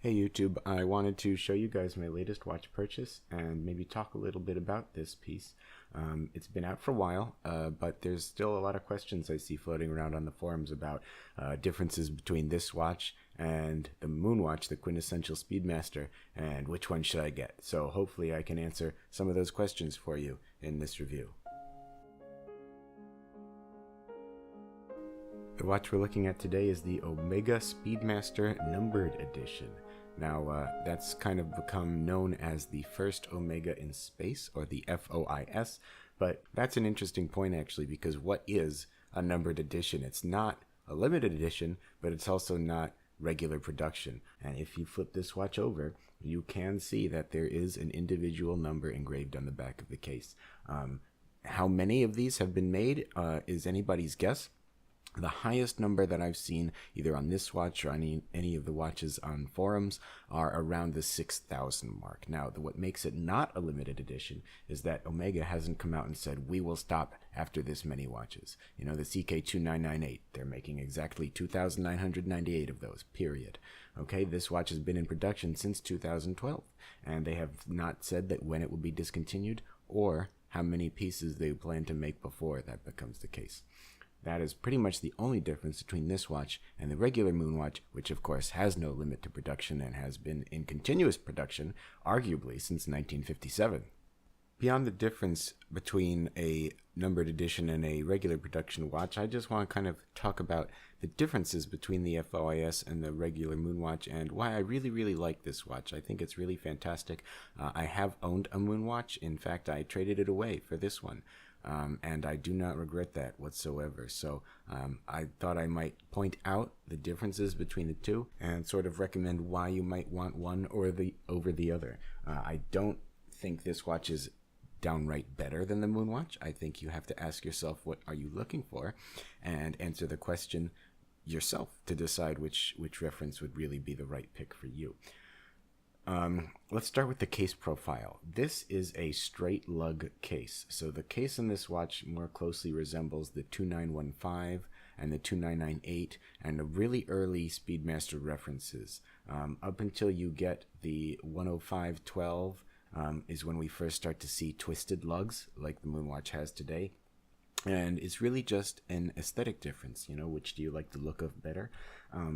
Hey YouTube, I wanted to show you guys my latest watch purchase and maybe talk a little bit about this piece. It's been out for a while, but there's still a lot of questions I see floating around on the forums about differences between this watch and the Moonwatch, the quintessential Speedmaster, and which one should I get. So hopefully I can answer some of those questions for you in this review. The watch we're looking at today is the Omega Speedmaster Numbered Edition. Now, that's kind of become known as the first Omega in space, or the FOIS, but that's an interesting point actually, because what is a numbered edition? It's not a limited edition, but it's also not regular production. And if you flip this watch over, you can see that there is an individual number engraved on the back of the case. How many of these have been made is anybody's guess. The highest number that I've seen, either on this watch or any of the watches on forums, are around the 6,000 mark. Now, what makes it not a limited edition is that Omega hasn't come out and said, we will stop after this many watches. You know, the CK2998, they're making exactly 2,998 of those, period. Okay, this watch has been in production since 2012, and they have not said that when it will be discontinued or how many pieces they plan to make before that becomes the case. That is pretty much the only difference between this watch and the regular Moonwatch, which of course has no limit to production and has been in continuous production, arguably since 1957. Beyond the difference between a numbered edition and a regular production watch, I just want to kind of talk about the differences between the FOIS and the regular Moonwatch and why I really like this watch. I think it's really fantastic. I have owned a Moonwatch. In fact, I traded it away for this one. And I do not regret that whatsoever. So I thought I might point out the differences between the two and sort of recommend why you might want one or over the other. I don't think this watch is downright better than the Moonwatch. I think you have to ask yourself, what are you looking for, and answer the question yourself to decide which reference would really be the right pick for you. Let's start with the case profile. This is a straight lug case. So the case in this watch more closely resembles the 2915 and the 2998 and the really early Speedmaster references. Up until you get the 10512 is when we first start to see twisted lugs like the Moonwatch has today. And it's really just an aesthetic difference, you know, which do you like the look of better?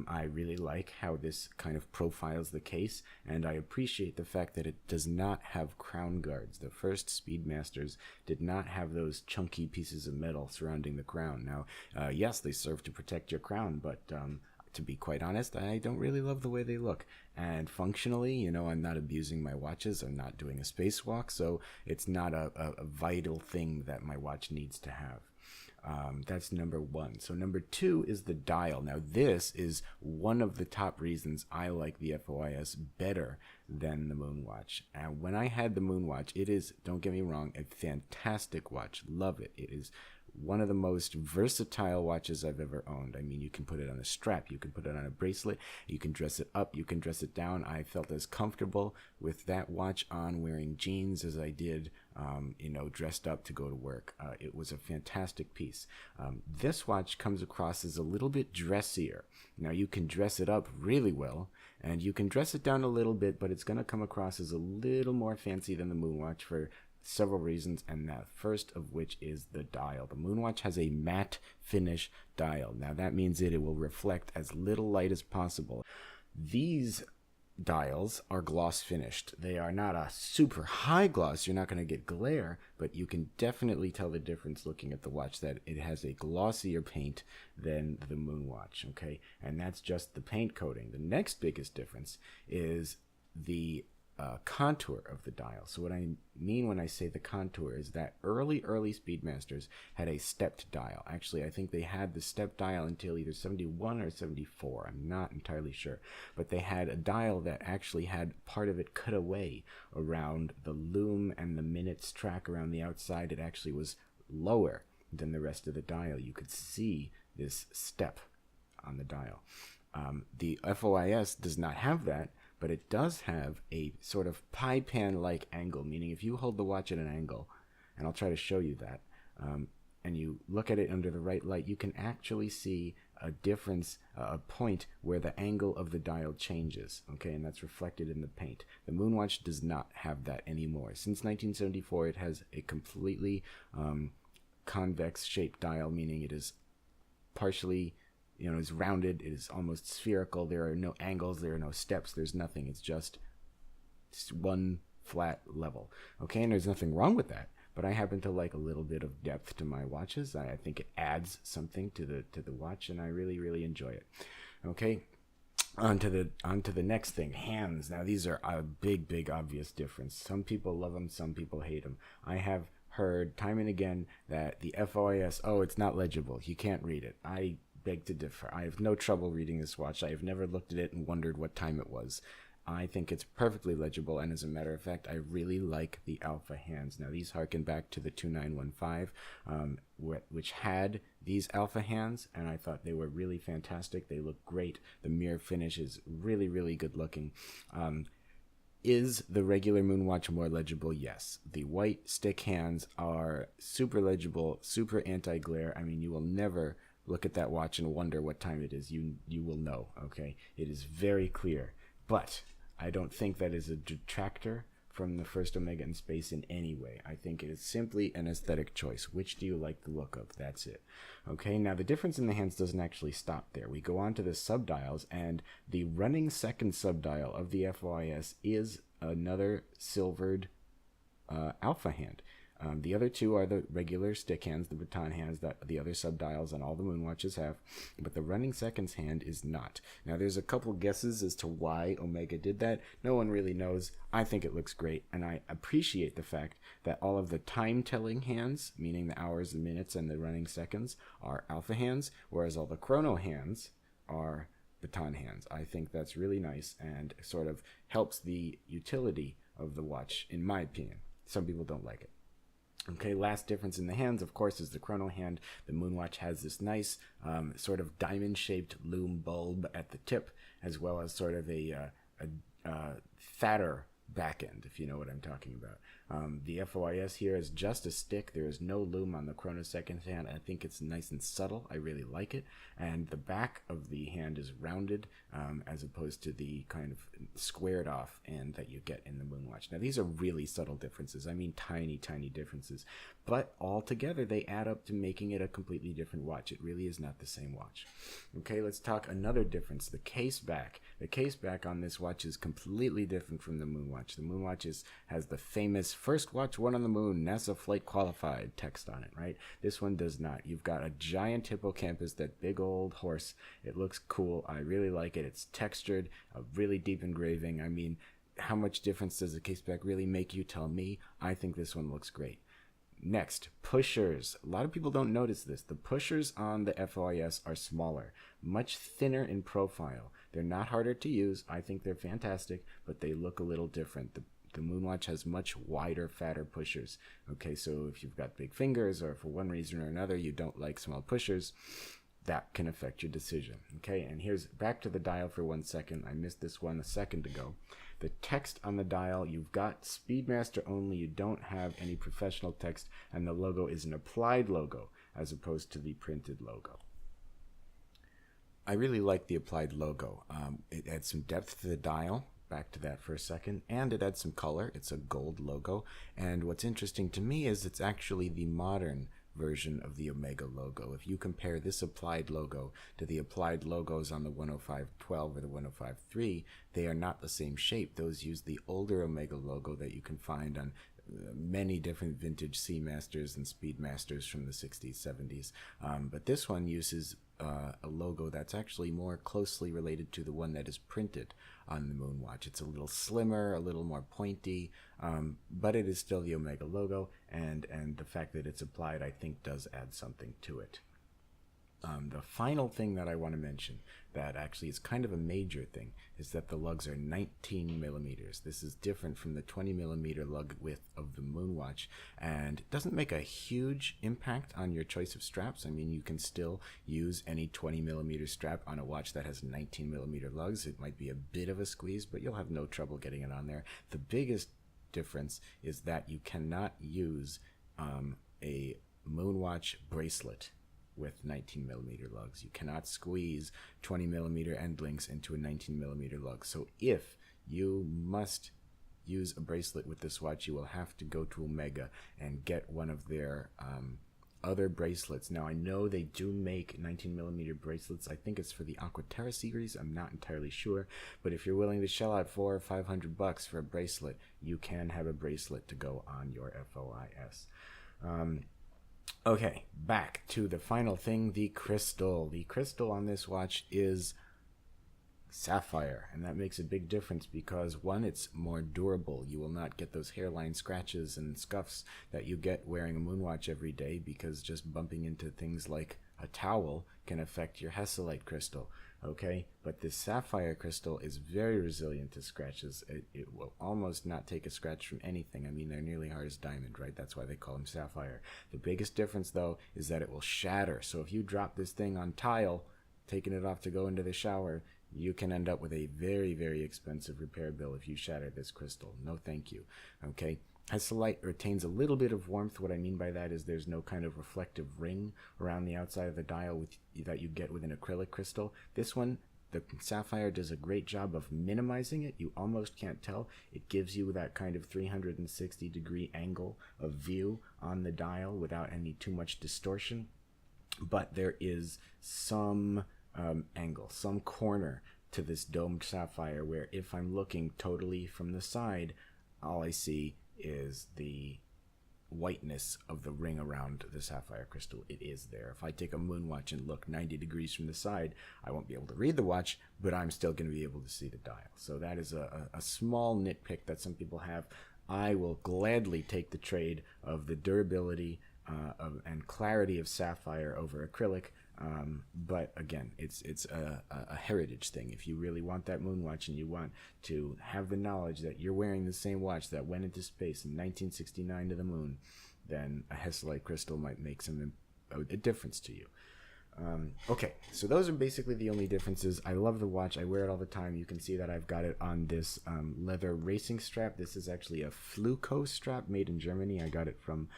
I really like how this kind of profiles the case, and I appreciate the fact that it does not have crown guards. The first Speedmasters did not have those chunky pieces of metal surrounding the crown. Now, yes, they serve to protect your crown, but to be quite honest, I don't really love the way they look. And functionally, you know, I'm not abusing my watches. I'm not doing a spacewalk, so it's not a vital thing that my watch needs to have. That's number one. So number two is the dial. Now this is one of the top reasons I like the FOIS better than the Moonwatch. And when I had the Moonwatch, it is, don't get me wrong, a fantastic watch. Love it. It is one of the most versatile watches I've ever owned. I mean, you can put it on a strap, you can put it on a bracelet, you can dress it up, you can dress it down. I felt as comfortable with that watch on wearing jeans as I did, you know, dressed up to go to work. It was a fantastic piece. This watch comes across as a little bit dressier. Now, you can dress it up really well, and you can dress it down a little bit, but it's going to come across as a little more fancy than the Moonwatch for several reasons, and the first of which is the dial. The Moonwatch has a matte finish dial. Now that means that it will reflect as little light as possible. These dials are gloss finished. They are not a super high gloss. You're not going to get glare, but you can definitely tell the difference looking at the watch that it has a glossier paint than the Moonwatch, okay? And that's just the paint coating. The next biggest difference is the contour of the dial. So what I mean when I say the contour is that early Speedmasters had a stepped dial. Actually, I think they had the stepped dial until either 71 or 74. I'm not entirely sure. But they had a dial that actually had part of it cut away around the loom and the minutes track around the outside. It actually was lower than the rest of the dial. You could see this step on the dial. The FOIS does not have that, but it does have a sort of pie pan-like angle, meaning if you hold the watch at an angle, and I'll try to show you that, and you look at it under the right light, you can actually see a difference, a point where the angle of the dial changes, okay, and that's reflected in the paint. The Moonwatch does not have that anymore. Since 1974, it has a completely convex shaped dial, meaning it is partially, is rounded, it is almost spherical. There are no angles, there are no steps, there's nothing. It's just one flat level, okay, and there's nothing wrong with that. But I happen to like a little bit of depth to my watches. I think it adds something to the watch, and I really enjoy it. Okay, on to the next thing, hands. Now these are a big obvious difference. Some people love them, some people hate them. I have heard time and again that the FOIS, it's not legible, you can't read it. I beg to differ. I have no trouble reading this watch. I have never looked at it and wondered what time it was. I think it's perfectly legible, and as a matter of fact, I really like the alpha hands. Now, these harken back to the 2915, which had these alpha hands, and I thought they were really fantastic. They look great. The mirror finish is really good looking. Is the regular Moonwatch more legible? Yes. The white stick hands are super legible, super anti-glare. I mean, you will never look at that watch and wonder what time it is. You will know, okay? It is very clear. But I don't think that is a detractor from the first Omega in space in any way. I think it is simply an aesthetic choice. Which do you like the look of? That's it. Okay, now the difference in the hands doesn't actually stop there. We go on to the subdials, and the running second subdial of the FOIS is another silvered alpha hand. The other two are the regular stick hands, the baton hands that the other subdials and all the Moonwatches have, but the running seconds hand is not. Now, there's a couple guesses as to why Omega did that. No one really knows. I think it looks great, and I appreciate the fact that all of the time-telling hands, meaning the hours and minutes and the running seconds, are alpha hands, whereas all the chrono hands are baton hands. I think that's really nice and sort of helps the utility of the watch, in my opinion. Some people don't like it. Okay, last difference in the hands, of course, is the chrono hand. The Moonwatch has this nice sort of diamond-shaped lume bulb at the tip, as well as sort of a fatter back end, if you know what I'm talking about. The FOIS here is just a stick. There is no lume on the chrono second hand. I think it's nice and subtle. I really like it. And the back of the hand is rounded, as opposed to the kind of squared off end that you get in the Moonwatch. Now, these are really subtle differences. I mean, tiny differences. But altogether, they add up to making it a completely different watch. It really is not the same watch. Okay, let's talk another difference, the caseback. The caseback on this watch is completely different from the Moonwatch. The Moonwatch has the famous first watch won on the moon, NASA flight qualified text on it, right? This one does not. You've got a giant hippocampus, that big old horse. It looks cool. I really like it. It's textured, a really deep engraving. I mean, how much difference does the caseback really make? You tell me. I think this one looks great. Next, pushers. A lot of people don't notice this. The pushers on the FOIS are smaller, much thinner in profile. They're not harder to use. I think they're fantastic, but they look a little different. The Moonwatch has much wider, fatter pushers. Okay, so if you've got big fingers, or for one reason or another you don't like small pushers, that can affect your decision. Okay, and here's back to the dial for 1 second. I missed this one a second ago. The text on the dial, you've got Speedmaster only. You don't have any professional text, and the logo is an applied logo as opposed to the printed logo. I really like the applied logo. It adds some depth to the dial. Back to that for a second, and it adds some color. It's a gold logo, and what's interesting to me is it's actually the modern version of the Omega logo. If you compare this applied logo to the applied logos on the 10512 or the 105.3, they are not the same shape. Those use the older Omega logo that you can find on many different vintage Seamasters and Speedmasters from the 60s, 70s. But this one uses a logo that's actually more closely related to the one that is printed on the Moonwatch. It's a little slimmer, a little more pointy, but it is still the Omega logo, and the fact that it's applied, I think, does add something to it. The final thing that I want to mention, that actually is kind of a major thing, is that the lugs are 19 millimeters. This is different from the 20 millimeter lug width of the Moonwatch, and it doesn't make a huge impact on your choice of straps. I mean, you can still use any 20 millimeter strap on a watch that has 19 millimeter lugs. It might be a bit of a squeeze, but you'll have no trouble getting it on there. The biggest difference is that you cannot use a Moonwatch bracelet with 19mm lugs. You cannot squeeze 20mm end links into a 19mm lug. So if you must use a bracelet with this watch, you will have to go to Omega and get one of their other bracelets. Now I know they do make 19mm bracelets. I think it's for the Aquaterra series. I'm not entirely sure, but if you're willing to shell out $400 or $500 for a bracelet, you can have a bracelet to go on your FOIS. Okay, back to the final thing, the crystal. The crystal on this watch is sapphire, and that makes a big difference because, one, it's more durable. You will not get those hairline scratches and scuffs that you get wearing a Moonwatch every day, because just bumping into things like a towel can affect your hesalite crystal. Okay, but this sapphire crystal is very resilient to scratches. It will almost not take a scratch from anything. I mean, they're nearly hard as diamond, right? That's why they call them sapphire. The biggest difference, though, is that it will shatter. So if you drop this thing on tile, taking it off to go into the shower, you can end up with a very, very expensive repair bill if you shatter this crystal. No thank you. Okay, hesalite retains a little bit of warmth. What I mean by that is there's no kind of reflective ring around the outside of the dial that you get with an acrylic crystal. This one, the sapphire, does a great job of minimizing it. You almost can't tell. It gives you that kind of 360-degree angle of view on the dial without any too much distortion. But there is some angle, some corner to this domed sapphire where if I'm looking totally from the side, all I see is the whiteness of the ring around the sapphire crystal. It is there. If I take a Moonwatch and look 90 degrees from the side, I won't be able to read the watch, but I'm still going to be able to see the dial. So that is a small nitpick that some people have. I will gladly take the trade of the durability and clarity of sapphire over acrylic. But again, it's a heritage thing. If you really want that Moonwatch and you want to have the knowledge that you're wearing the same watch that went into space in 1969 to the moon, then a hesalite crystal might make a difference to you. Okay, so those are basically the only differences. I love the watch. I wear it all the time. You can see that I've got it on this leather racing strap. This is actually a Fluco strap made in Germany. I got it from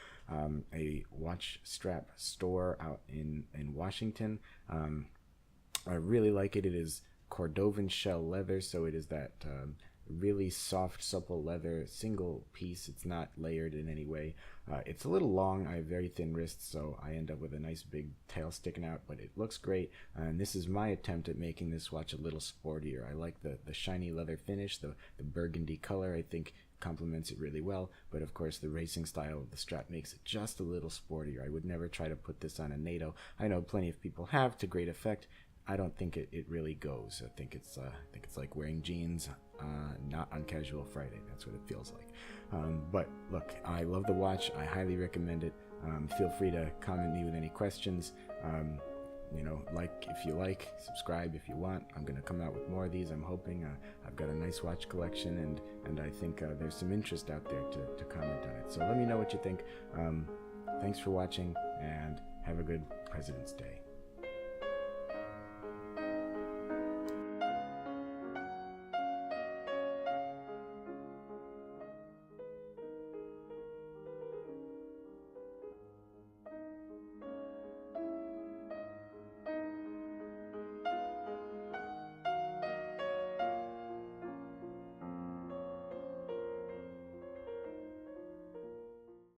a watch strap store out in Washington. I really like it. It is Cordovan shell leather, so it is that really soft, supple leather, single piece. It's not layered in any way. It's a little long. I have very thin wrists, so I end up with a nice big tail sticking out, but it looks great. And this is my attempt at making this watch a little sportier. I like the shiny leather finish, the burgundy color. I think complements it really well, but of course the racing style of the strap makes it just a little sportier. I would never try to put this on a NATO. I know plenty of people have to great effect. I don't think it really goes. I think it's like wearing jeans not on casual Friday. That's what it feels like. But look, I love the watch. I highly recommend it. Feel free to comment me with any questions. Like if you like, subscribe if you want. I'm going to come out with more of these. I'm hoping. I've got a nice watch collection, and I think there's some interest out there to comment on it. So let me know what you think. Thanks for watching, and have a good President's Day.